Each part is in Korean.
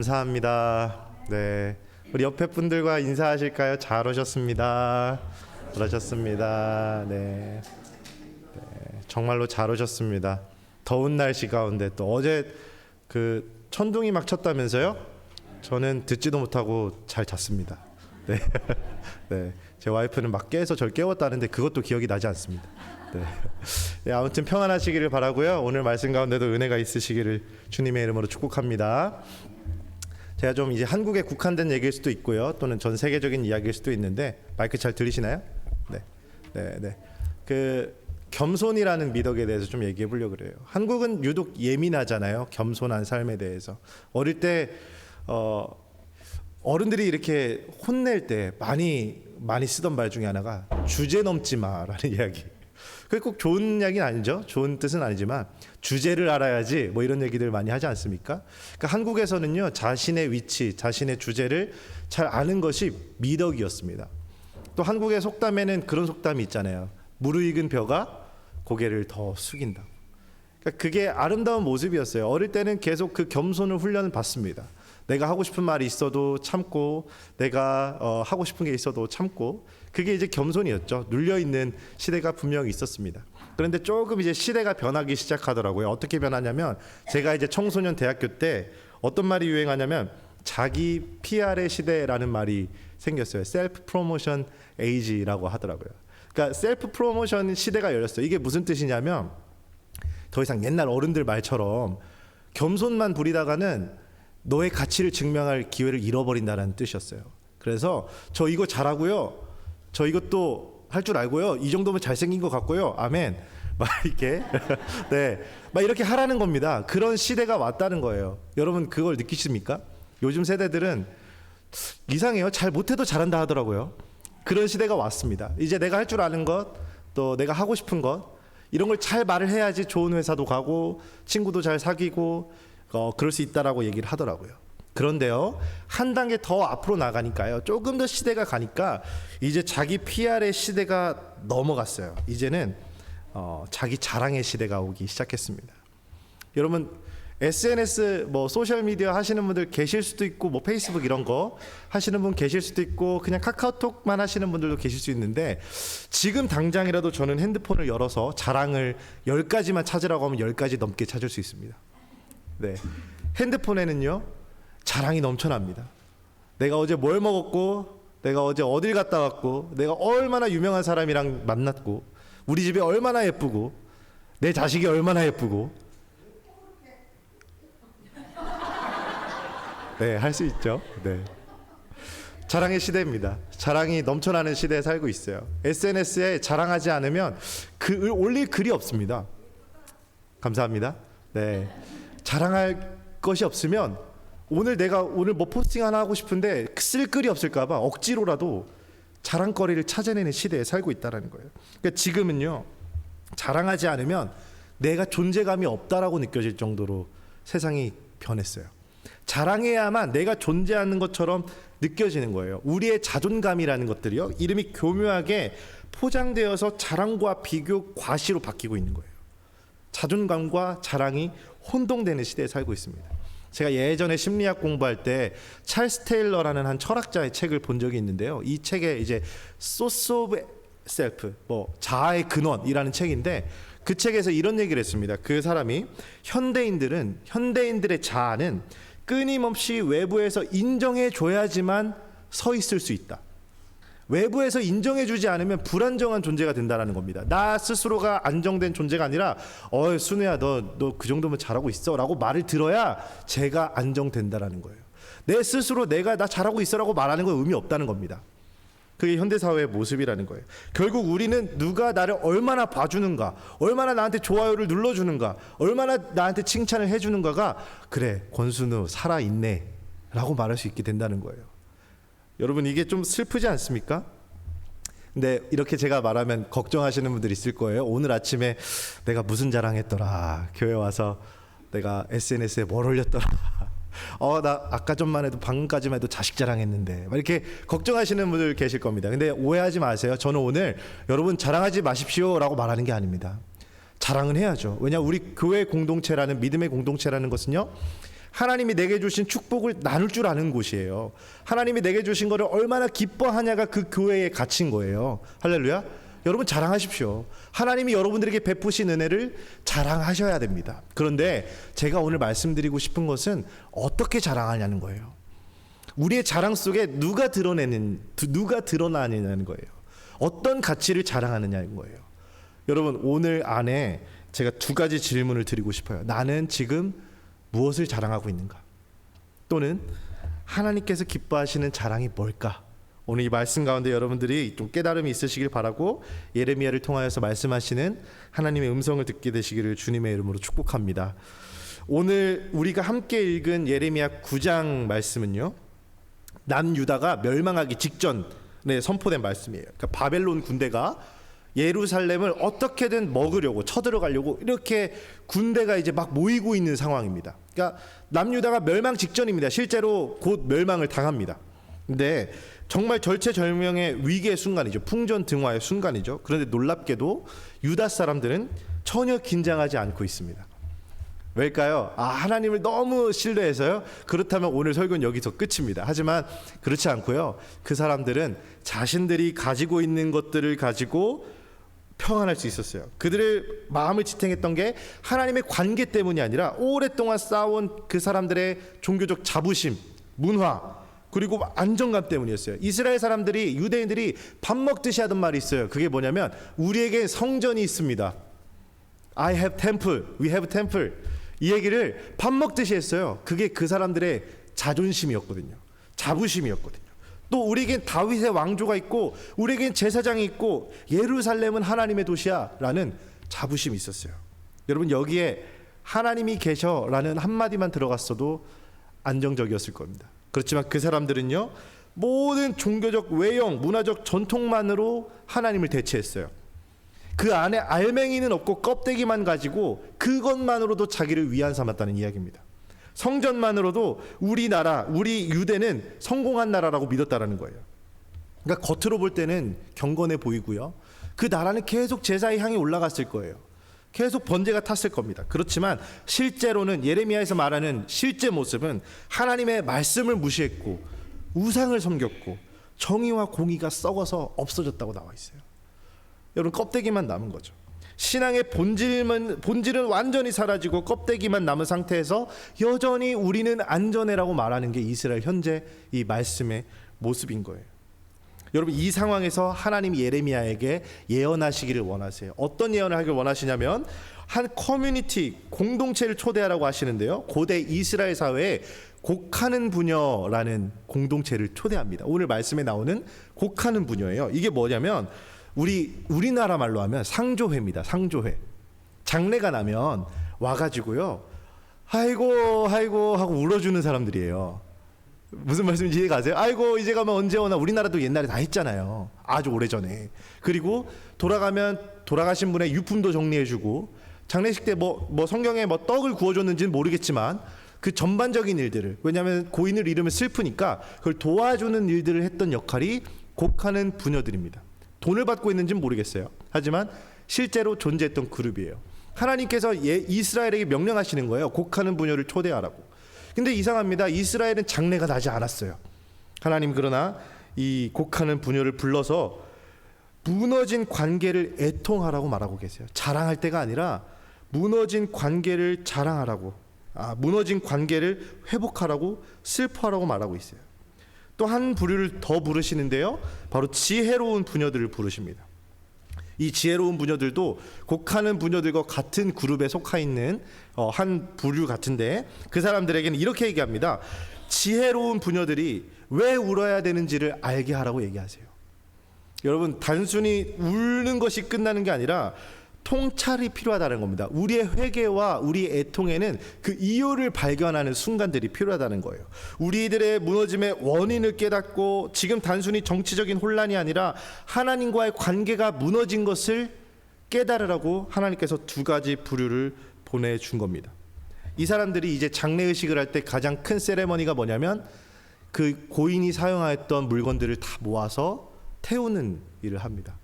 감사합니다. 네, 우리 옆에 분들과 인사하실까요? 잘 오셨습니다. 잘 오셨습니다. 네, 정말로 잘 오셨습니다. 더운 날씨 가운데 또 어제 그 천둥이 막 쳤다면서요? 저는 듣지도 못하고 잘 잤습니다. 네, 네, 제 와이프는 막 깨서 절 깨웠다는데 그것도 기억이 나지 않습니다. 네. 네, 아무튼 평안하시기를 바라고요. 오늘 말씀 가운데도 은혜가 있으시기를 주님의 이름으로 축복합니다. 제가 좀 이제 한국에 국한된 얘기일 수도 있고요, 또는 전 세계적인 이야기일 수도 있는데 마이크 잘 들리시나요? 네, 네, 네. 그 겸손이라는 미덕에 대해서 좀 얘기해 보려고 그래요. 한국은 유독 예민하잖아요. 겸손한 삶에 대해서. 어릴 때 어른들이 이렇게 혼낼 때 많이 쓰던 말 중에 하나가 주제 넘지 마라는 이야기. 그게 꼭 좋은 이야기는 아니죠. 좋은 뜻은 아니지만 주제를 알아야지 뭐 이런 얘기들 많이 하지 않습니까? 그러니까 한국에서는요, 자신의 위치, 자신의 주제를 잘 아는 것이 미덕이었습니다. 또 한국의 속담에는 그런 속담이 있잖아요. 무르익은 벼가 고개를 더 숙인다. 그러니까 그게 아름다운 모습이었어요. 어릴 때는 계속 그 겸손을 훈련을 받습니다. 내가 하고 싶은 말이 있어도 참고, 내가 하고 싶은 게 있어도 참고, 그게 이제 겸손이었죠. 눌려있는 시대가 분명히 있었습니다. 그런데 조금 이제 시대가 변하기 시작하더라고요. 어떻게 변하냐면, 제가 이제 청소년 대학교 때 어떤 말이 유행하냐면 자기 PR의 시대라는 말이 생겼어요. 셀프 프로모션 에이지라고 하더라고요. 그러니까 셀프 프로모션 시대가 열렸어요. 이게 무슨 뜻이냐면, 더 이상 옛날 어른들 말처럼 겸손만 부리다가는 너의 가치를 증명할 기회를 잃어버린다는 뜻이었어요. 그래서 저 이거 잘하고요, 저 이것도 할 줄 알고요, 이 정도면 잘생긴 것 같고요, 아멘, 막 이렇게 네, 막 이렇게 하라는 겁니다. 그런 시대가 왔다는 거예요. 여러분 그걸 느끼십니까? 요즘 세대들은 이상해요. 잘 못해도 잘한다 하더라고요. 그런 시대가 왔습니다. 이제 내가 할 줄 아는 것, 또 내가 하고 싶은 것, 이런 걸 잘 말을 해야지 좋은 회사도 가고 친구도 잘 사귀고 그럴 수 있다라고 얘기를 하더라고요. 그런데요, 한 단계 더 앞으로 나가니까요, 조금 더 시대가 가니까 이제 자기 PR의 시대가 넘어갔어요. 이제는 자기 자랑의 시대가 오기 시작했습니다. 여러분 SNS 뭐 소셜 미디어 하시는 분들 계실 수도 있고, 뭐 페이스북 이런 거 하시는 분 계실 수도 있고, 그냥 카카오톡만 하시는 분들도 계실 수 있는데, 지금 당장이라도 저는 핸드폰을 열어서 자랑을 10가지만 찾으라고 하면 10가지 넘게 찾을 수 있습니다. 네, 핸드폰에는요 자랑이 넘쳐납니다. 내가 어제 뭘 먹었고, 내가 어제 어딜 갔다 왔고, 내가 얼마나 유명한 사람이랑 만났고, 우리 집이 얼마나 예쁘고, 내 자식이 얼마나 예쁘고. 네, 할 수 있죠. 네, 자랑의 시대입니다. 자랑이 넘쳐나는 시대에 살고 있어요. SNS에 자랑하지 않으면 올릴 글이 없습니다. 감사합니다. 네, 자랑할 것이 없으면 내가 오늘 뭐 포스팅 하나 하고 싶은데 쓸 글이 없을까 봐 억지로라도 자랑거리를 찾아내는 시대에 살고 있다는 거예요. 그러니까 지금은요, 자랑하지 않으면 내가 존재감이 없다라고 느껴질 정도로 세상이 변했어요. 자랑해야만 내가 존재하는 것처럼 느껴지는 거예요. 우리의 자존감이라는 것들이요, 이름이 교묘하게 포장되어서 자랑과 비교, 과시로 바뀌고 있는 거예요. 자존감과 자랑이 혼동되는 시대에 살고 있습니다. 제가 예전에 심리학 공부할 때 찰스 테일러라는 한 철학자의 책을 본 적이 있는데요, 이 책에 이제 소스 오브 셀프, 뭐 자아의 근원이라는 책인데, 그 책에서 이런 얘기를 했습니다. 그 사람이 현대인들의 자아는 끊임없이 외부에서 인정해 줘야지만 서 있을 수 있다. 외부에서 인정해 주지 않으면 불안정한 존재가 된다는 겁니다. 나 스스로가 안정된 존재가 아니라 순우야, 너 그 정도면 잘하고 있어 라고 말을 들어야 제가 안정된다는 거예요. 내 스스로 나 잘하고 있어라고 말하는 건 의미 없다는 겁니다. 그게 현대사회의 모습이라는 거예요. 결국 우리는 누가 나를 얼마나 봐주는가, 얼마나 나한테 좋아요를 눌러주는가, 얼마나 나한테 칭찬을 해주는가가, 그래 권순우 살아있네 라고 말할 수 있게 된다는 거예요. 여러분 이게 좀 슬프지 않습니까? 근데 이렇게 제가 말하면 걱정하시는 분들 있을 거예요. 오늘 아침에 내가 무슨 자랑했더라, 교회 와서 내가 SNS에 뭘 올렸더라, 나 아까 전만 해도 방금까지만 해도 자식 자랑했는데, 막 이렇게 걱정하시는 분들 계실 겁니다. 근데 오해하지 마세요. 저는 오늘 여러분 자랑하지 마십시오 라고 말하는 게 아닙니다. 자랑은 해야죠. 왜냐, 우리 교회 공동체라는, 믿음의 공동체라는 것은요, 하나님이 내게 주신 축복을 나눌 줄 아는 곳이에요. 하나님이 내게 주신 것을 얼마나 기뻐하냐가 그 교회의 가치인 거예요. 할렐루야. 여러분 자랑하십시오. 하나님이 여러분들에게 베푸신 은혜를 자랑하셔야 됩니다. 그런데 제가 오늘 말씀드리고 싶은 것은 어떻게 자랑하냐는 거예요. 우리의 자랑 속에 누가 드러나느냐는 거예요. 어떤 가치를 자랑하느냐는 거예요. 여러분 오늘 안에 제가 두 가지 질문을 드리고 싶어요. 나는 지금 무엇을 자랑하고 있는가? 또는 하나님께서 기뻐하시는 자랑이 뭘까? 오늘 이 말씀 가운데 여러분들이 좀 깨달음이 있으시길 바라고 예레미야를 통하여서 말씀하시는 하나님의 음성을 듣게 되시기를 주님의 이름으로 축복합니다. 오늘 우리가 함께 읽은 예레미야 9장 말씀은요, 남유다가 멸망하기 직전에 선포된 말씀이에요. 그러니까 바벨론 군대가 예루살렘을 어떻게든 먹으려고 쳐들어가려고 이렇게 군대가 이제 막 모이고 있는 상황입니다. 그러니까 남유다가 멸망 직전입니다. 실제로 곧 멸망을 당합니다. 근데 정말 절체절명의 위기의 순간이죠. 풍전등화의 순간이죠. 그런데 놀랍게도 유다 사람들은 전혀 긴장하지 않고 있습니다. 왜일까요? 하나님을 너무 신뢰해서요? 그렇다면 오늘 설교는 여기서 끝입니다. 하지만 그렇지 않고요. 그 사람들은 자신들이 가지고 있는 것들을 가지고 평안할 수 있었어요. 그들의 마음을 지탱했던 게 하나님의 관계 때문이 아니라 오랫동안 쌓아온 그 사람들의 종교적 자부심, 문화, 그리고 안정감 때문이었어요. 이스라엘 사람들이, 유대인들이 밥 먹듯이 하던 말이 있어요. 그게 뭐냐면 우리에게 성전이 있습니다. I have temple, we have temple. 이 얘기를 밥 먹듯이 했어요. 그게 그 사람들의 자존심이었거든요. 자부심이었거든요. 또 우리에겐 다윗의 왕조가 있고 우리에겐 제사장이 있고 예루살렘은 하나님의 도시야 라는 자부심이 있었어요. 여러분 여기에 하나님이 계셔라는 한마디만 들어갔어도 안정적이었을 겁니다. 그렇지만 그 사람들은요, 모든 종교적 외형, 문화적 전통만으로 하나님을 대체했어요. 그 안에 알맹이는 없고 껍데기만 가지고 그것만으로도 자기를 위안 삼았다는 이야기입니다. 성전만으로도 우리나라, 우리 유대는 성공한 나라라고 믿었다라는 거예요. 그러니까 겉으로 볼 때는 경건해 보이고요. 그 나라는 계속 제사의 향이 올라갔을 거예요. 계속 번제가 탔을 겁니다. 그렇지만 실제로는 예레미야에서 말하는 실제 모습은 하나님의 말씀을 무시했고 우상을 섬겼고 정의와 공의가 썩어서 없어졌다고 나와 있어요. 여러분 껍데기만 남은 거죠. 신앙의 본질은 완전히 사라지고 껍데기만 남은 상태에서 여전히 우리는 안전해라고 말하는 게 이스라엘 현재 이 말씀의 모습인 거예요. 여러분 이 상황에서 하나님이 예레미야에게 예언하시기를 원하세요. 어떤 예언을 하길 원하시냐면 한 커뮤니티, 공동체를 초대하라고 하시는데요. 고대 이스라엘 사회에 곡하는 부녀라는 공동체를 초대합니다. 오늘 말씀에 나오는 곡하는 부녀예요. 이게 뭐냐면 우리나라 말로 하면 상조회입니다. 상조회. 장례가 나면 와가지고요, 아이고 아이고 하고 울어주는 사람들이에요. 무슨 말씀인지 이해가 가세요? 아이고 이제 가면 언제 오나. 우리나라도 옛날에 다 했잖아요. 아주 오래전에. 그리고 돌아가면 돌아가신 분의 유품도 정리해주고, 장례식 때 뭐 성경에 뭐 떡을 구워줬는지는 모르겠지만 그 전반적인 일들을, 왜냐하면 고인을 잃으면 슬프니까 그걸 도와주는 일들을 했던 역할이 곡하는 부녀들입니다. 돈을 받고 있는지는 모르겠어요. 하지만 실제로 존재했던 그룹이에요. 하나님께서 이스라엘에게 명령하시는 거예요. 곡하는 부녀를 초대하라고. 근데 이상합니다. 이스라엘은 장례가 나지 않았어요. 하나님 그러나 이 곡하는 부녀를 불러서 무너진 관계를 애통하라고 말하고 계세요. 자랑할 때가 아니라 무너진 관계를 자랑하라고, 무너진 관계를 회복하라고, 슬퍼하라고 말하고 있어요. 또 한 부류를 더 부르시는데요, 바로 지혜로운 부녀들을 부르십니다. 이 지혜로운 부녀들도 곡하는 부녀들과 같은 그룹에 속하 있는 한 부류 같은데, 그 사람들에게는 이렇게 얘기합니다. 지혜로운 부녀들이 왜 울어야 되는지를 알게 하라고 얘기하세요. 여러분 단순히 울는 것이 끝나는 게 아니라 통찰이 필요하다는 겁니다. 우리의 회개와 우리의 애통에는 그 이유를 발견하는 순간들이 필요하다는 거예요. 우리들의 무너짐의 원인을 깨닫고 지금 단순히 정치적인 혼란이 아니라 하나님과의 관계가 무너진 것을 깨달으라고 하나님께서 두 가지 부류를 보내준 겁니다. 이 사람들이 이제 장례의식을 할 때 가장 큰 세레머니가 뭐냐면 그 고인이 사용하였던 물건들을 다 모아서 태우는 일을 합니다.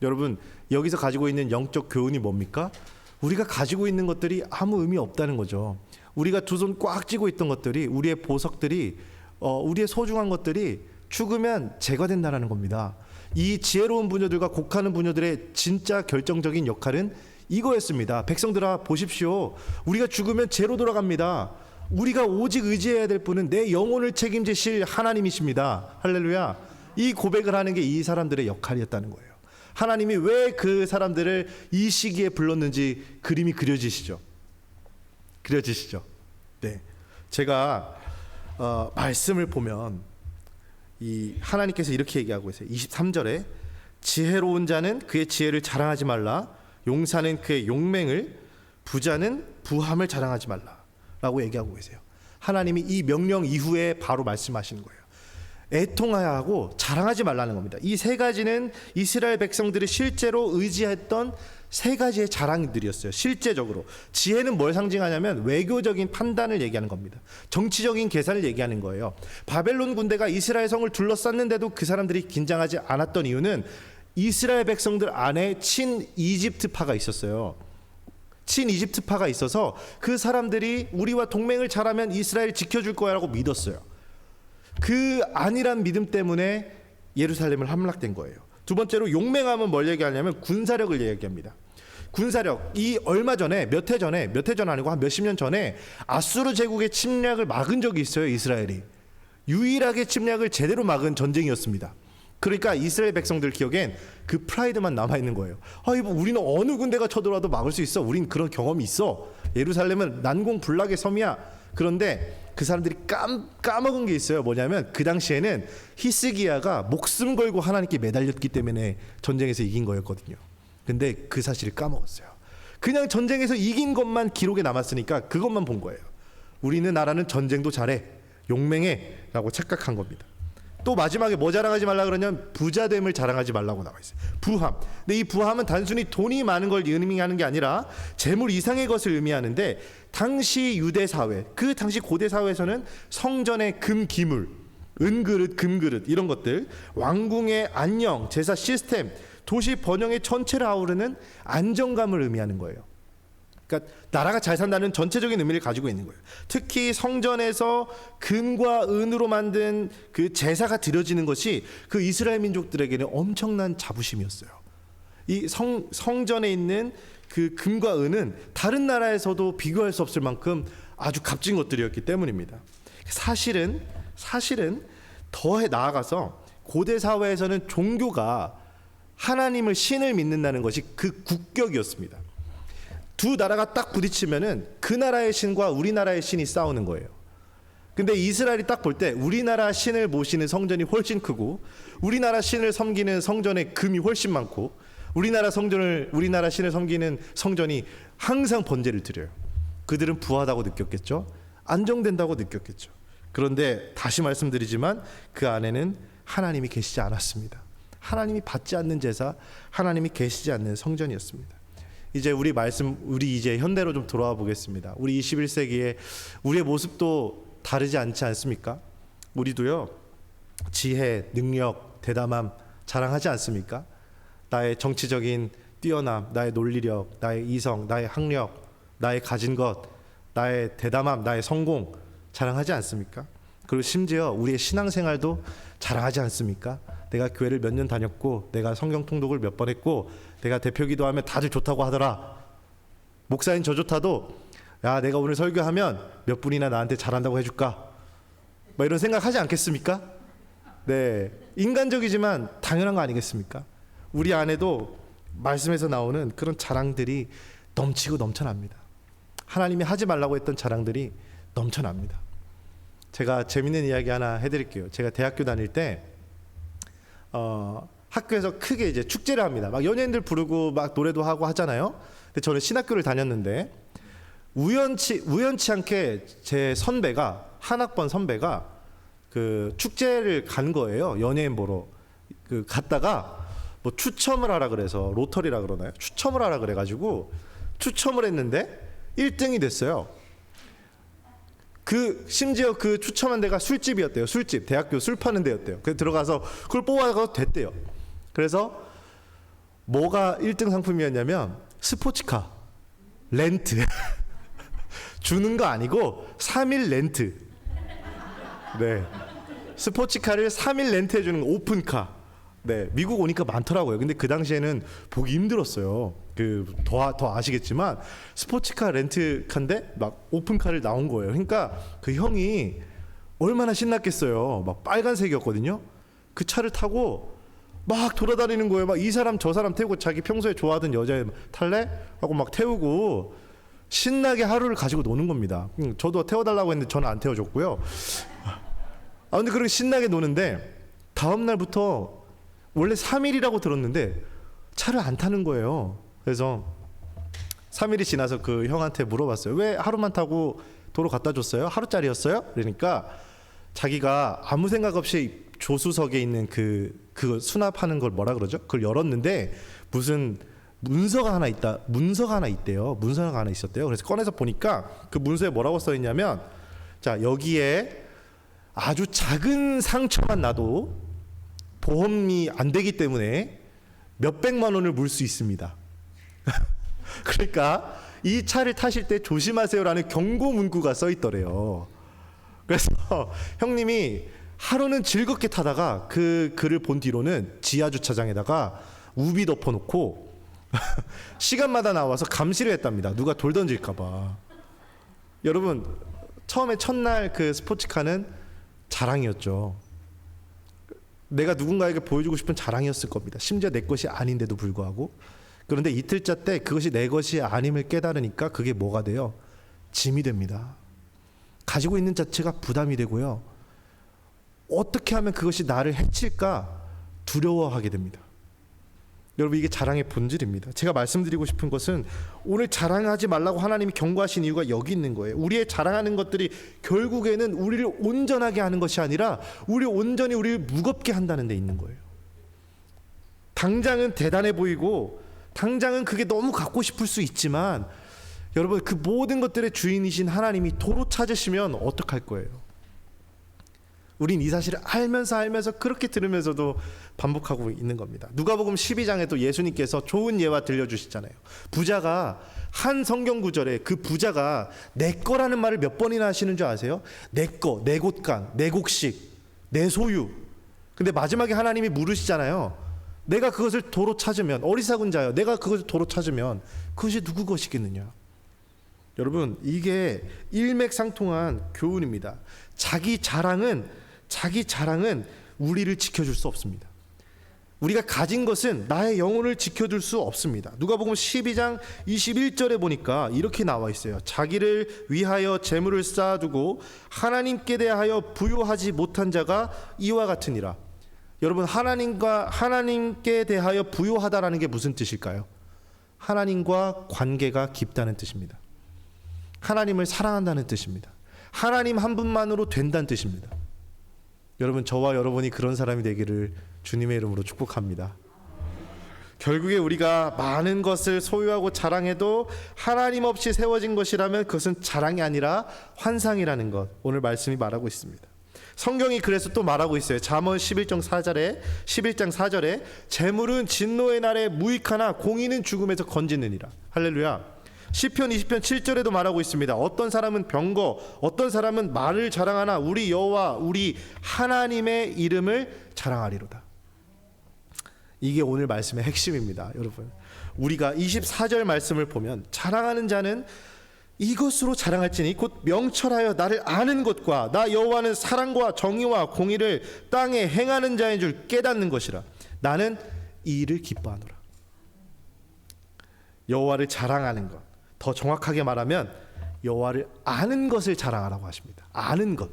여러분 여기서 가지고 있는 영적 교훈이 뭡니까? 우리가 가지고 있는 것들이 아무 의미 없다는 거죠. 우리가 두 손 꽉 쥐고 있던 것들이, 우리의 보석들이, 우리의 소중한 것들이 죽으면 제거된다라는 겁니다. 이 지혜로운 부녀들과 곡하는 부녀들의 진짜 결정적인 역할은 이거였습니다. 백성들아 보십시오. 우리가 죽으면 죄로 돌아갑니다. 우리가 오직 의지해야 될 분은 내 영혼을 책임지실 하나님이십니다. 할렐루야. 이 고백을 하는 게 이 사람들의 역할이었다는 거예요. 하나님이 왜 그 사람들을 이 시기에 불렀는지 그림이 그려지시죠. 네, 제가 말씀을 보면 이 하나님께서 이렇게 얘기하고 있어요. 23절에 지혜로운 자는 그의 지혜를 자랑하지 말라, 용사는 그의 용맹을, 부자는 부함을 자랑하지 말라라고 얘기하고 계세요. 하나님이 이 명령 이후에 바로 말씀하시는 거예요. 애통하야 하고 자랑하지 말라는 겁니다. 이 세 가지는 이스라엘 백성들이 실제로 의지했던 세 가지의 자랑들이었어요. 실제적으로 지혜는 뭘 상징하냐면 외교적인 판단을 얘기하는 겁니다. 정치적인 계산을 얘기하는 거예요. 바벨론 군대가 이스라엘 성을 둘러쌌는데도 그 사람들이 긴장하지 않았던 이유는 이스라엘 백성들 안에 친 이집트파가 있었어요. 친 이집트파가 있어서 그 사람들이 우리와 동맹을 잘하면 이스라엘 지켜줄 거야라고 믿었어요. 그 안일한 믿음 때문에 예루살렘을 함락된 거예요. 두 번째로 용맹함은 뭘 얘기하냐면 군사력을 얘기합니다. 군사력, 이 얼마 전에 몇 해 전 아니고 한 몇십 년 전에 아수르 제국의 침략을 막은 적이 있어요. 이스라엘이 유일하게 침략을 제대로 막은 전쟁이었습니다. 그러니까 이스라엘 백성들 기억엔 그 프라이드만 남아있는 거예요. 우리는 어느 군대가 쳐들어와도 막을 수 있어. 우린 그런 경험이 있어. 예루살렘은 난공불락의 섬이야. 그런데 그 사람들이 까먹은 게 있어요. 뭐냐면 그 당시에는 히스기야가 목숨 걸고 하나님께 매달렸기 때문에 전쟁에서 이긴 거였거든요. 근데 그 사실을 까먹었어요. 그냥 전쟁에서 이긴 것만 기록에 남았으니까 그것만 본 거예요. 우리는 나라는 전쟁도 잘해, 용맹해 라고 착각한 겁니다. 또 마지막에 뭐 자랑하지 말라 그러냐면 부자됨을 자랑하지 말라고 나와 있어요. 부함. 근데 이 부함은 단순히 돈이 많은 걸 의미하는 게 아니라 재물 이상의 것을 의미하는데, 당시 유대 사회, 그 당시 고대 사회에서는 성전의 금기물, 은그릇, 금그릇 이런 것들, 왕궁의 안녕, 제사 시스템, 도시 번영의 전체를 아우르는 안정감을 의미하는 거예요. 그러니까 나라가 잘 산다는 전체적인 의미를 가지고 있는 거예요. 특히 성전에서 금과 은으로 만든 그 제사가 드려지는 것이 그 이스라엘 민족들에게는 엄청난 자부심이었어요. 이 성전에 있는 그 금과 은은 다른 나라에서도 비교할 수 없을 만큼 아주 값진 것들이었기 때문입니다. 사실은 더 나아가서 고대 사회에서는 종교가 하나님을, 신을 믿는다는 것이 그 국격이었습니다. 두 나라가 딱 부딪히면은 그 나라의 신과 우리나라의 신이 싸우는 거예요. 근데 이스라엘이 딱 볼 때 우리나라 신을 모시는 성전이 훨씬 크고, 우리나라 신을 섬기는 성전에 금이 훨씬 많고, 우리나라 신을 섬기는 성전이 항상 번제를 드려요. 그들은 부하다고 느꼈겠죠. 안정된다고 느꼈겠죠. 그런데 다시 말씀드리지만 그 안에는 하나님이 계시지 않았습니다. 하나님이 받지 않는 제사, 하나님이 계시지 않는 성전이었습니다. 이제 우리 이제 현대로 좀 돌아와 보겠습니다. 우리 21세기에 우리의 모습도 다르지 않지 않습니까? 우리도요, 지혜, 능력, 대담함 자랑하지 않습니까? 나의 정치적인 뛰어남, 나의 논리력, 나의 이성, 나의 학력, 나의 가진 것, 나의 대담함, 나의 성공 자랑하지 않습니까? 그리고 심지어 우리의 신앙생활도 자랑하지 않습니까? 내가 교회를 몇 년 다녔고, 내가 성경 통독을 몇 번 했고, 내가 대표 기도하면 다들 좋다고 하더라. 목사님 저 좋다도, 야 내가 오늘 설교하면 몇 분이나 나한테 잘한다고 해줄까? 뭐 이런 생각 하지 않겠습니까? 네, 인간적이지만 당연한 거 아니겠습니까? 우리 안에도 말씀에서 나오는 그런 자랑들이 넘치고 넘쳐납니다. 하나님이 하지 말라고 했던 자랑들이 넘쳐납니다. 제가 재밌는 이야기 하나 해드릴게요. 제가 대학교 다닐 때 학교에서 크게 이제 축제를 합니다. 막 연예인들 부르고 막 노래도 하고 하잖아요. 근데 저는 신학교를 다녔는데 우연치 않게 제 선배가, 한 학번 선배가 그 축제를 간 거예요. 연예인 보러. 그 갔다가 뭐 추첨을 하라 그래서, 로터리라 그러나요? 추첨을 하라 그래가지고 추첨을 했는데 1등이 됐어요. 심지어 그 추첨한 데가 술집이었대요. 술집, 대학교 술 파는 데였대요. 그래서 들어가서 그걸 뽑아서 됐대요. 그래서 뭐가 1등 상품이었냐면 스포츠카, 렌트. 주는 거 아니고 3일 렌트. 네. 스포츠카를 3일 렌트해 주는 오픈카. 네. 미국 오니까 많더라고요. 근데 그 당시에는 보기 힘들었어요. 더 아시겠지만 스포츠카 렌트카인데 막 오픈카를 나온 거예요. 그러니까 그 형이 얼마나 신났겠어요. 막 빨간색이었거든요. 그 차를 타고 막 돌아다니는 거예요. 막 이 사람 저 사람 태우고 자기 평소에 좋아하던 여자 탈래? 하고 막 태우고 신나게 하루를 가지고 노는 겁니다. 저도 태워달라고 했는데 저는 안 태워줬고요. 근데 그렇게 신나게 노는데 다음 날부터 원래 3일이라고 들었는데 차를 안 타는 거예요. 그래서 3일이 지나서 그 형한테 물어봤어요. 왜 하루만 타고 도로 갖다 줬어요? 하루짜리였어요? 그러니까 자기가 아무 생각 없이 조수석에 있는 그 수납하는 걸 뭐라 그러죠? 그걸 열었는데 무슨 문서가 하나 있대요. 문서가 하나 있었대요. 그래서 꺼내서 보니까 그 문서에 뭐라고 써 있냐면, 자, 여기에 아주 작은 상처만 나도 보험이 안 되기 때문에 몇백만 원을 물 수 있습니다. 그러니까 이 차를 타실 때 조심하세요라는 경고 문구가 써 있더래요. 그래서 형님이 하루는 즐겁게 타다가 그 글을 본 뒤로는 지하 주차장에다가 우비 덮어놓고 시간마다 나와서 감시를 했답니다. 누가 돌 던질까봐. 여러분, 처음에 첫날 그 스포츠카는 자랑이었죠. 내가 누군가에게 보여주고 싶은 자랑이었을 겁니다. 심지어 내 것이 아닌데도 불구하고. 그런데 이틀째 때 그것이 내 것이 아님을 깨달으니까 그게 뭐가 돼요? 짐이 됩니다. 가지고 있는 자체가 부담이 되고요. 어떻게 하면 그것이 나를 해칠까 두려워하게 됩니다. 여러분, 이게 자랑의 본질입니다. 제가 말씀드리고 싶은 것은 오늘 자랑하지 말라고 하나님이 경고하신 이유가 여기 있는 거예요. 우리의 자랑하는 것들이 결국에는 우리를 온전하게 하는 것이 아니라 온전히 우리를 무겁게 한다는 데 있는 거예요. 당장은 대단해 보이고 당장은 그게 너무 갖고 싶을 수 있지만 여러분, 그 모든 것들의 주인이신 하나님이 도로 찾으시면 어떡할 거예요? 우린 이 사실을 알면서 그렇게 들으면서도 반복하고 있는 겁니다. 누가복음 12장에도 예수님께서 좋은 예화 들려주시잖아요. 부자가 한 성경 구절에 그 부자가 내 거라는 말을 몇 번이나 하시는 줄 아세요? 내 거, 내 곳간, 내 곡식, 내 소유. 근데 마지막에 하나님이 물으시잖아요. 내가 그것을 도로 찾으면, 어리석은 자여, 내가 그것을 도로 찾으면 그것이 누구 것이겠느냐? 여러분, 이게 일맥상통한 교훈입니다. 자기 자랑은 우리를 지켜줄 수 없습니다. 우리가 가진 것은 나의 영혼을 지켜줄 수 없습니다. 누가복음 12장 21절에 보니까 이렇게 나와 있어요. 자기를 위하여 재물을 쌓아두고 하나님께 대하여 부요하지 못한 자가 이와 같으니라. 여러분, 하나님께 대하여 부요하다라는 게 무슨 뜻일까요? 하나님과 관계가 깊다는 뜻입니다. 하나님을 사랑한다는 뜻입니다. 하나님 한 분만으로 된다는 뜻입니다. 여러분, 저와 여러분이 그런 사람이 되기를 주님의 이름으로 축복합니다. 결국에 우리가 많은 것을 소유하고 자랑해도 하나님 없이 세워진 것이라면 그것은 자랑이 아니라 환상이라는 것, 오늘 말씀이 말하고 있습니다. 성경이 그래서 또 말하고 있어요. 잠언 11장 4절에 재물은 진노의 날에 무익하나 공의는 죽음에서 건지느니라. 할렐루야. 시편 20편 7절에도 말하고 있습니다. 어떤 사람은 병거, 어떤 사람은 말을 자랑하나 우리 여호와 우리 하나님의 이름을 자랑하리로다. 이게 오늘 말씀의 핵심입니다. 여러분, 우리가 24절 말씀을 보면 자랑하는 자는 이것으로 자랑할지니 곧 명철하여 나를 아는 것과 나 여호와는 사랑과 정의와 공의를 땅에 행하는 자인 줄 깨닫는 것이라. 나는 이 일을 기뻐하노라. 여호와를 자랑하는 것, 더 정확하게 말하면 여호와를 아는 것을 자랑하라고 하십니다. 아는 것.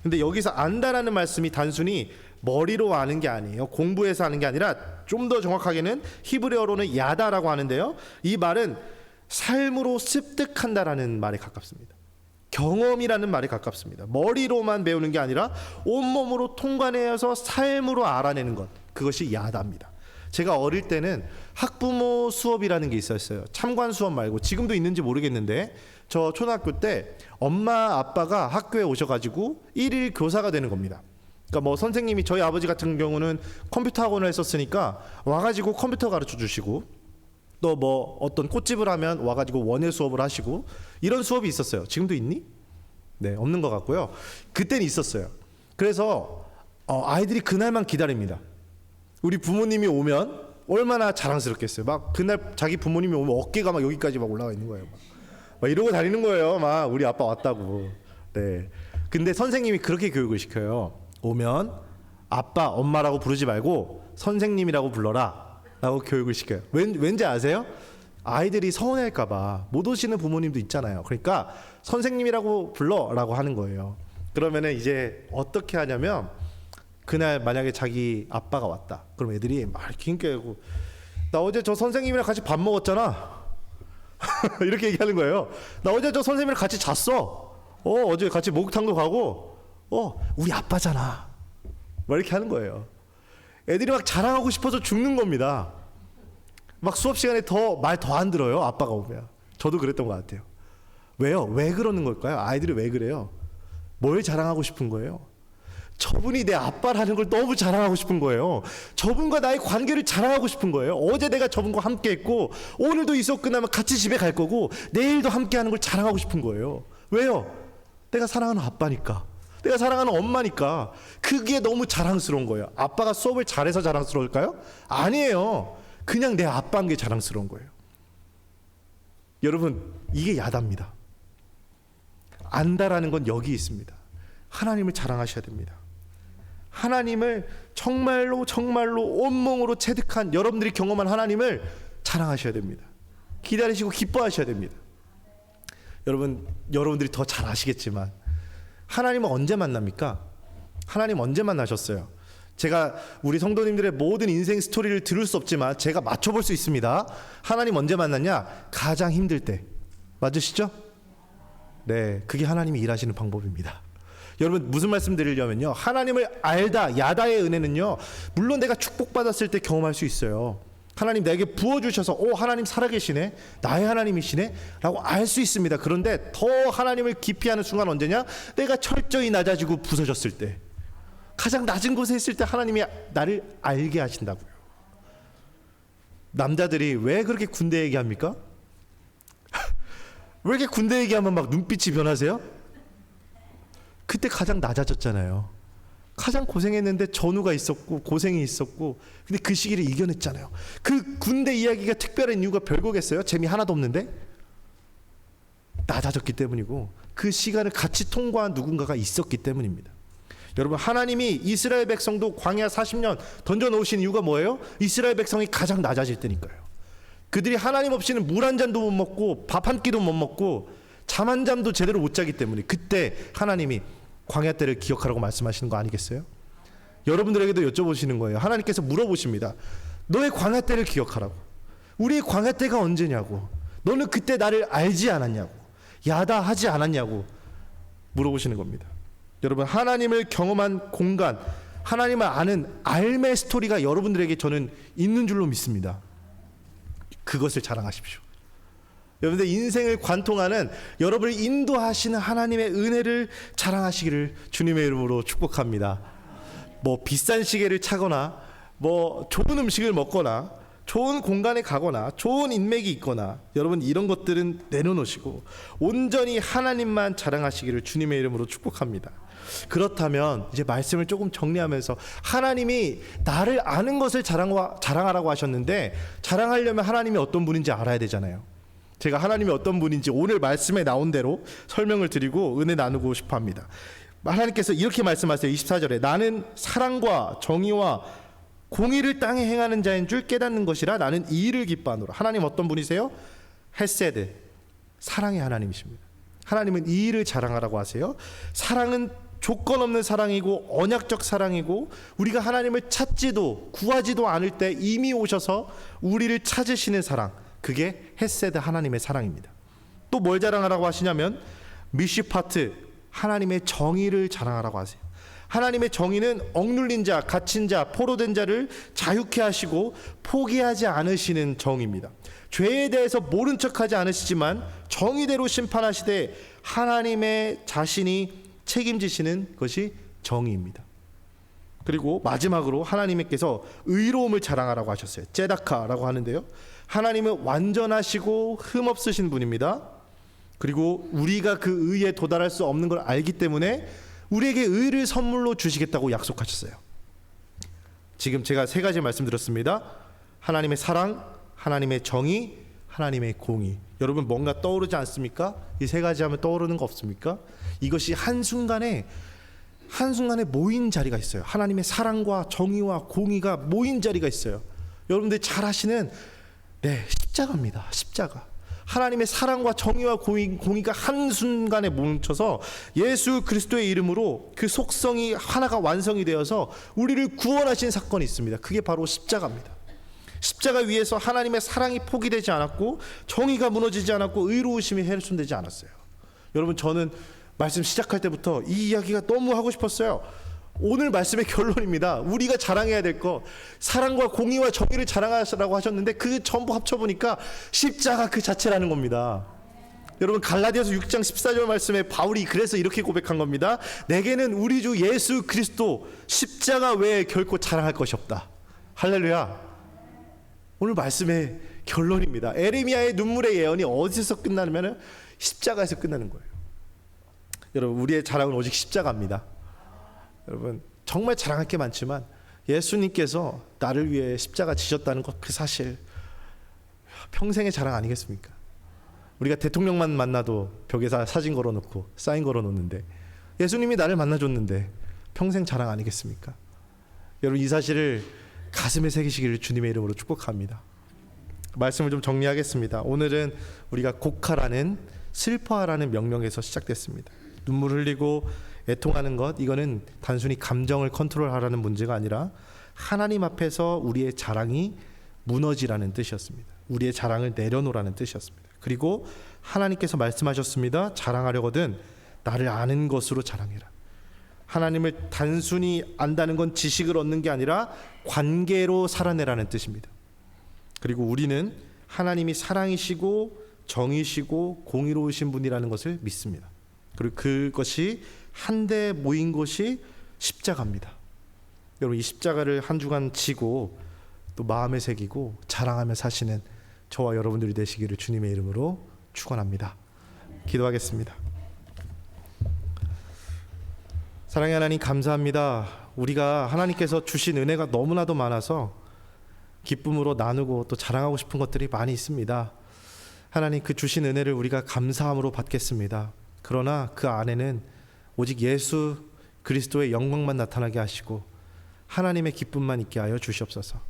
근데 여기서 안다라는 말씀이 단순히 머리로 아는 게 아니에요. 공부해서 아는 게 아니라 좀 더 정확하게는 히브리어로는 야다라고 하는데요. 이 말은 삶으로 습득한다라는 말에 가깝습니다. 경험이라는 말에 가깝습니다. 머리로만 배우는 게 아니라 온몸으로 통과내어서 삶으로 알아내는 것, 그것이 야다입니다. 제가 어릴 때는 학부모 수업이라는 게 있었어요. 참관 수업 말고, 지금도 있는지 모르겠는데 저 초등학교 때 엄마 아빠가 학교에 오셔가지고 1일 교사가 되는 겁니다. 그러니까 뭐 선생님이, 저희 아버지 같은 경우는 컴퓨터 학원을 했었으니까 와가지고 컴퓨터 가르쳐 주시고, 또 뭐 어떤 꽃집을 하면 와가지고 원예 수업을 하시고 이런 수업이 있었어요. 지금도 있니? 네, 없는 것 같고요. 그때는 있었어요. 그래서 아이들이 그날만 기다립니다. 우리 부모님이 오면 얼마나 자랑스럽겠어요. 막 그날 자기 부모님이 오면 어깨가 막 여기까지 막 올라가 있는 거예요. 막 이러고 다니는 거예요. 막 우리 아빠 왔다고. 네. 근데 선생님이 그렇게 교육을 시켜요. 오면 아빠, 엄마라고 부르지 말고 선생님이라고 불러라 라고 교육을 시켜요. 왠지 아세요? 아이들이 서운해할까 봐. 못 오시는 부모님도 있잖아요. 그러니까 선생님이라고 불러라고 하는 거예요. 그러면은 이제 어떻게 하냐면 그날 만약에 자기 아빠가 왔다. 그럼 애들이 막 긴 깨고 나 어제 저 선생님이랑 같이 밥 먹었잖아. 이렇게 얘기하는 거예요. 나 어제 저 선생님이랑 같이 잤어. 어제 같이 목욕탕도 가고 우리 아빠잖아. 막 이렇게 하는 거예요. 애들이 막 자랑하고 싶어서 죽는 겁니다. 막 수업 시간에 말 더 안 들어요. 아빠가 오면. 저도 그랬던 것 같아요. 왜요? 왜 그러는 걸까요? 아이들이 왜 그래요? 뭘 자랑하고 싶은 거예요? 저분이 내 아빠라는 걸 너무 자랑하고 싶은 거예요. 저분과 나의 관계를 자랑하고 싶은 거예요. 어제 내가 저분과 함께 했고 오늘도 이 수업 끝나면 같이 집에 갈 거고 내일도 함께 하는 걸 자랑하고 싶은 거예요. 왜요? 내가 사랑하는 아빠니까. 내가 사랑하는 엄마니까. 그게 너무 자랑스러운 거예요. 아빠가 수업을 잘해서 자랑스러울까요? 아니에요. 그냥 내 아빠인 게 자랑스러운 거예요. 여러분, 이게 야답니다. 안다라는 건 여기 있습니다. 하나님을 자랑하셔야 됩니다. 하나님을 정말로 온몸으로 체득한 여러분들이 경험한 하나님을 자랑하셔야 됩니다. 기다리시고 기뻐하셔야 됩니다. 여러분들이 더 잘 아시겠지만 하나님은 언제 만납니까? 하나님 언제 만나셨어요? 제가 우리 성도님들의 모든 인생 스토리를 들을 수 없지만 제가 맞춰볼 수 있습니다. 하나님 언제 만났냐? 가장 힘들 때. 맞으시죠? 네, 그게 하나님이 일하시는 방법입니다. 여러분, 무슨 말씀 드리려면요, 하나님을 알다, 야다의 은혜는요, 물론 내가 축복받았을 때 경험할 수 있어요. 하나님 내게 부어주셔서 하나님 살아계시네, 나의 하나님이시네 라고 알 수 있습니다. 그런데 더 하나님을 기피하는 순간 언제냐? 내가 철저히 낮아지고 부서졌을 때, 가장 낮은 곳에 있을 때 하나님이 나를 알게 하신다고요. 남자들이 왜 그렇게 군대 얘기합니까? 왜 이렇게 군대 얘기하면 막 눈빛이 변하세요? 그때 가장 낮아졌잖아요. 가장 고생했는데 전우가 있었고 고생이 있었고, 근데 그 시기를 이겨냈잖아요. 그 군대 이야기가 특별한 이유가 별거겠어요? 재미 하나도 없는데? 낮아졌기 때문이고 그 시간을 같이 통과한 누군가가 있었기 때문입니다. 여러분, 하나님이 이스라엘 백성도 광야 40년 던져놓으신 이유가 뭐예요? 이스라엘 백성이 가장 낮아질 때니까요. 그들이 하나님 없이는 물 한 잔도 못 먹고 밥 한 끼도 못 먹고 잠 한 잠도 제대로 못 자기 때문에 그때 하나님이 광야 때를 기억하라고 말씀하시는 거 아니겠어요? 여러분들에게도 여쭤보시는 거예요. 하나님께서 물어보십니다. 너의 광야 때를 기억하라고. 우리의 광야 때가 언제냐고. 너는 그때 나를 알지 않았냐고, 야다하지 않았냐고 물어보시는 겁니다. 여러분, 하나님을 경험한 공간, 하나님을 아는 알매 스토리가 여러분들에게 저는 있는 줄로 믿습니다. 그것을 자랑하십시오. 여러분들 인생을 관통하는, 여러분을 인도하시는 하나님의 은혜를 자랑하시기를 주님의 이름으로 축복합니다. 뭐 비싼 시계를 차거나, 뭐 좋은 음식을 먹거나, 좋은 공간에 가거나, 좋은 인맥이 있거나, 여러분 이런 것들은 내려놓으시고 온전히 하나님만 자랑하시기를 주님의 이름으로 축복합니다. 그렇다면 이제 말씀을 조금 정리하면서, 하나님이 나를 아는 것을 자랑하라고 하셨는데, 자랑하려면 하나님이 어떤 분인지 알아야 되잖아요. 제가 하나님이 어떤 분인지 오늘 말씀에 나온 대로 설명을 드리고 은혜 나누고 싶어 합니다. 하나님께서 이렇게 말씀하세요. 24절에 나는 사랑과 정의와 공의를 땅에 행하는 자인 줄 깨닫는 것이라 나는 이 일을 기뻐하노라. 하나님 어떤 분이세요? 헤세드, 사랑의 하나님이십니다. 하나님은 이 일을 자랑하라고 하세요. 사랑은 조건 없는 사랑이고 언약적 사랑이고, 우리가 하나님을 찾지도 구하지도 않을 때 이미 오셔서 우리를 찾으시는 사랑, 그게 헤세드 하나님의 사랑입니다. 또 뭘 자랑하라고 하시냐면 미시파트, 하나님의 정의를 자랑하라고 하세요. 하나님의 정의는 억눌린 자, 갇힌 자, 포로된 자를 자유케 하시고 포기하지 않으시는 정의입니다. 죄에 대해서 모른 척하지 않으시지만 정의대로 심판하시되 하나님의 자신이 책임지시는 것이 정의입니다. 그리고 마지막으로 하나님께서 의로움을 자랑하라고 하셨어요. 제다카라고 하는데요, 하나님은 완전하시고 흠없으신 분입니다. 그리고 우리가 그 의에 도달할 수 없는 걸 알기 때문에 우리에게 의를 선물로 주시겠다고 약속하셨어요. 지금 제가 세 가지 말씀드렸습니다. 하나님의 사랑, 하나님의 정의, 하나님의 공의. 여러분 뭔가 떠오르지 않습니까? 이 세 가지 하면 떠오르는 거 없습니까? 이것이 한순간에 모인 자리가 있어요. 하나님의 사랑과 정의와 공의가 모인 자리가 있어요. 여러분들이 잘 아시는 십자가입니다. 십자가. 하나님의 사랑과 정의와 공의가 한순간에 뭉쳐서 예수 그리스도의 이름으로 그 속성이 하나가 완성이 되어서 우리를 구원하신 사건이 있습니다. 그게 바로 십자가입니다. 십자가 위에서 하나님의 사랑이 포기되지 않았고, 정의가 무너지지 않았고, 의로우심이 훼손되지 않았어요. 여러분, 저는 말씀 시작할 때부터 이 이야기가 너무 하고 싶었어요. 오늘 말씀의 결론입니다. 우리가 자랑해야 될 것, 사랑과 공의와 정의를 자랑하라고 하셨는데 그 전부 합쳐보니까 십자가 그 자체라는 겁니다. 여러분, 갈라디아서 6장 14절 말씀에 바울이 그래서 이렇게 고백한 겁니다. 내게는 우리 주 예수 그리스도 십자가 외에 결코 자랑할 것이 없다. 할렐루야. 오늘 말씀의 결론입니다. 에레미야의 눈물의 예언이 어디서 끝나냐면 십자가에서 끝나는 거예요. 여러분, 우리의 자랑은 오직 십자가입니다. 여러분, 정말 자랑할 게 많지만 예수님께서 나를 위해 십자가 지셨다는 것, 그 사실 평생의 자랑 아니겠습니까? 우리가 대통령만 만나도 벽에다 사진 걸어놓고 사인 걸어놓는데 예수님이 나를 만나줬는데 평생 자랑 아니겠습니까? 여러분, 이 사실을 가슴에 새기시기를 주님의 이름으로 축복합니다. 말씀을 좀 정리하겠습니다. 오늘은 우리가 곡하라는, 슬퍼하라는 명령에서 시작됐습니다. 눈물 흘리고 애통하는 것, 이거는 단순히 감정을 컨트롤하라는 문제가 아니라 하나님 앞에서 우리의 자랑이 무너지라는 뜻이었습니다. 우리의 자랑을 내려놓으라는 뜻이었습니다. 그리고 하나님께서 말씀하셨습니다. 자랑하려거든 나를 아는 것으로 자랑해라. 하나님을 단순히 안다는 건 지식을 얻는 게 아니라 관계로 살아내라는 뜻입니다. 그리고 우리는 하나님이 사랑이시고 정의시고 공의로우신 분이라는 것을 믿습니다. 그리고 그것이 한데 모인 것이 십자가입니다. 여러분, 이 십자가를 한 주간 지고 또 마음에 새기고 자랑하며 사시는 저와 여러분들이 되시기를 주님의 이름으로 축원합니다. 기도하겠습니다. 사랑의 하나님, 감사합니다. 우리가 하나님께서 주신 은혜가 너무나도 많아서 기쁨으로 나누고 또 자랑하고 싶은 것들이 많이 있습니다. 하나님, 그 주신 은혜를 우리가 감사함으로 받겠습니다. 그러나 그 안에는 오직 예수 그리스도의 영광만 나타나게 하시고 하나님의 기쁨만 있게 하여 주시옵소서.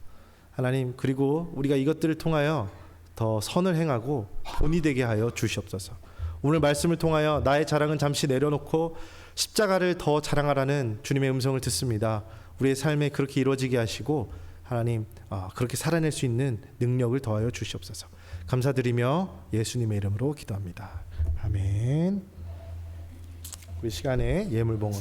하나님, 그리고 우리가 이것들을 통하여 더 선을 행하고 본이 되게 하여 주시옵소서. 오늘 말씀을 통하여 나의 자랑은 잠시 내려놓고 십자가를 더 자랑하라는 주님의 음성을 듣습니다. 우리의 삶에 그렇게 이루어지게 하시고 하나님, 그렇게 살아낼 수 있는 능력을 더하여 주시옵소서. 감사드리며 예수님의 이름으로 기도합니다. 아멘. 우리 시간에 예물봉헌